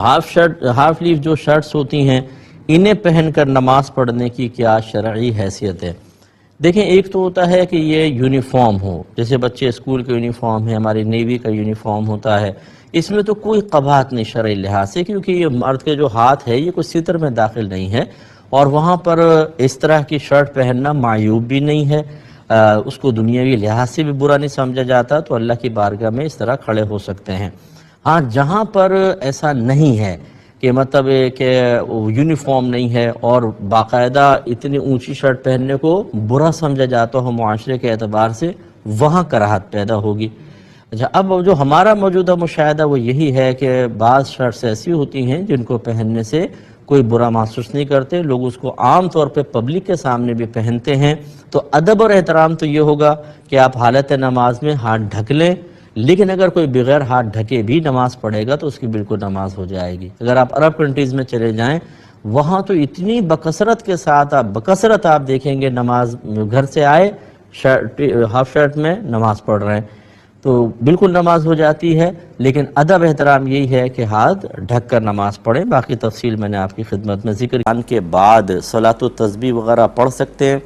Half leaf جو shirts ہوتی ہیں انہیں پہن کر نماز پڑھنے کی کیا شرعی حیثیت ہے؟ دیکھیں، ایک تو ہوتا ہے کہ یہ یونیفارم ہو، جیسے بچے اسکول کے یونیفارم ہے، ہماری نیوی کا یونیفارم ہوتا ہے، اس میں تو کوئی قباحت نہیں شرعی لحاظ سے، کیونکہ یہ مرد کے جو ہاتھ ہے یہ کوئی ستر میں داخل نہیں ہے، اور وہاں پر اس طرح کی شرٹ پہننا معیوب بھی نہیں ہے، اس کو دنیاوی لحاظ سے بھی برا نہیں سمجھا جاتا، تو اللہ کی بارگاہ میں اس طرح کھڑے ہو سکتے ہیں۔ ہاں، جہاں پر ایسا نہیں ہے کہ مطلب کہ یونیفارم نہیں ہے اور باقاعدہ اتنی اونچی شرٹ پہننے کو برا سمجھا جاتا ہو معاشرے کے اعتبار سے، وہاں کراہت پیدا ہوگی۔ اچھا، اب جو ہمارا موجودہ مشاہدہ وہ یہی ہے کہ بعض شرٹس ایسی ہوتی ہیں جن کو پہننے سے کوئی برا محسوس نہیں کرتے، لوگ اس کو عام طور پہ پبلک کے سامنے بھی پہنتے ہیں، تو ادب اور احترام تو یہ ہوگا کہ آپ حالت نماز میں ہاتھ ڈھک لیں، لیکن اگر کوئی بغیر ہاتھ ڈھکے بھی نماز پڑھے گا تو اس کی بالکل نماز ہو جائے گی۔ اگر آپ عرب کنٹریز میں چلے جائیں، وہاں تو اتنی بکثرت کے ساتھ آپ دیکھیں گے نماز گھر سے آئے ہاف شرٹ میں نماز پڑھ رہے ہیں، تو بالکل نماز ہو جاتی ہے، لیکن ادب احترام یہی ہے کہ ہاتھ ڈھک کر نماز پڑھیں۔ باقی تفصیل میں نے آپ کی خدمت میں ذکر کے بعد صلاۃ و تسبیح وغیرہ پڑھ سکتے ہیں۔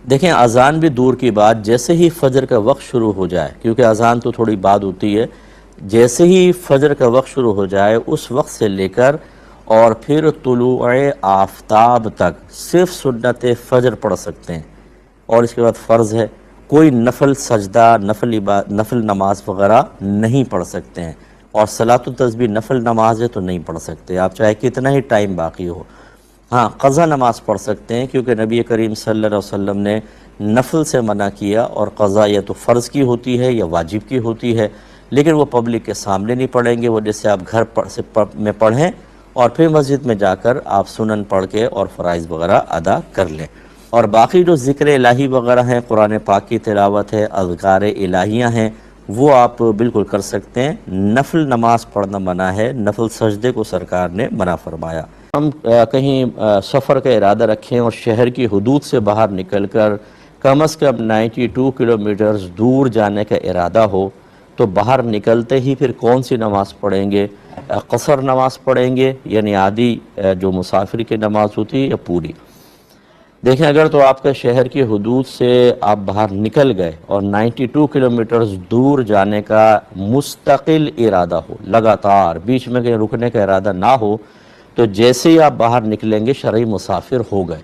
دیکھیں، اذان بھی دور کی بات، جیسے ہی فجر کا وقت شروع ہو جائے، کیونکہ اذان تو تھوڑی بعد ہوتی ہے، جیسے ہی فجر کا وقت شروع ہو جائے اس وقت سے لے کر اور پھر طلوع آفتاب تک صرف سنت فجر پڑھ سکتے ہیں، اور اس کے بعد فرض ہے، کوئی نفل سجدہ، نفل نماز وغیرہ نہیں پڑھ سکتے ہیں، اور صلاۃ التسبیح نفل نماز ہے تو نہیں پڑھ سکتے، آپ چاہے کتنا ہی ٹائم باقی ہو۔ ہاں، قضا نماز پڑھ سکتے ہیں، کیونکہ نبی کریم صلی اللہ علیہ وسلم نے نفل سے منع کیا، اور قضا یا تو فرض کی ہوتی ہے یا واجب کی ہوتی ہے، لیکن وہ پبلک کے سامنے نہیں پڑھیں گے، وہ جیسے آپ گھر میں پڑھیں اور پھر مسجد میں جا کر آپ سنن پڑھ کے اور فرائض وغیرہ ادا کر لیں۔ اور باقی جو ذکر الہی وغیرہ ہیں، قرآن پاک کی تلاوت ہے، اذکار الہیاں ہیں، وہ آپ بالکل کر سکتے ہیں۔ نفل نماز پڑھنا منع ہے، نفل سجدے کو سرکار نے منع فرمایا۔ ہم کہیں سفر کا ارادہ رکھیں اور شہر کی حدود سے باہر نکل کر کم از کم 92 کلومیٹرز دور جانے کا ارادہ ہو، تو باہر نکلتے ہی پھر کون سی نماز پڑھیں گے؟ قصر نماز پڑھیں گے، یعنی آدھی جو مسافر کی نماز ہوتی ہے، یا پوری؟ دیکھیں، اگر تو آپ کا شہر کی حدود سے آپ باہر نکل گئے اور 92 کلومیٹرز دور جانے کا مستقل ارادہ ہو، لگاتار بیچ میں کہیں رکنے کا ارادہ نہ ہو، تو جیسے ہی آپ باہر نکلیں گے شرعی مسافر ہو گئے،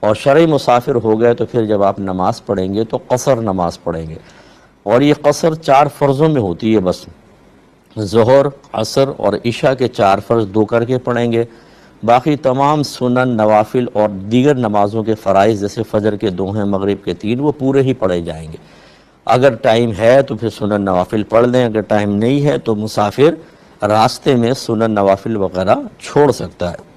اور شرعی مسافر ہو گئے تو پھر جب آپ نماز پڑھیں گے تو قصر نماز پڑھیں گے، اور یہ قصر 4 فرضوں میں ہوتی ہے، بس ظہر، عصر اور عشاء کے 4 فرض 2 کر کے پڑھیں گے، باقی تمام سنن، نوافل اور دیگر نمازوں کے فرائض جیسے فجر کے 2 ہیں، مغرب کے 3، وہ پورے ہی پڑھے جائیں گے۔ اگر ٹائم ہے تو پھر سنن نوافل پڑھ لیں، اگر ٹائم نہیں ہے تو مسافر راستے میں سنن نوافل وغیرہ چھوڑ سکتا ہے۔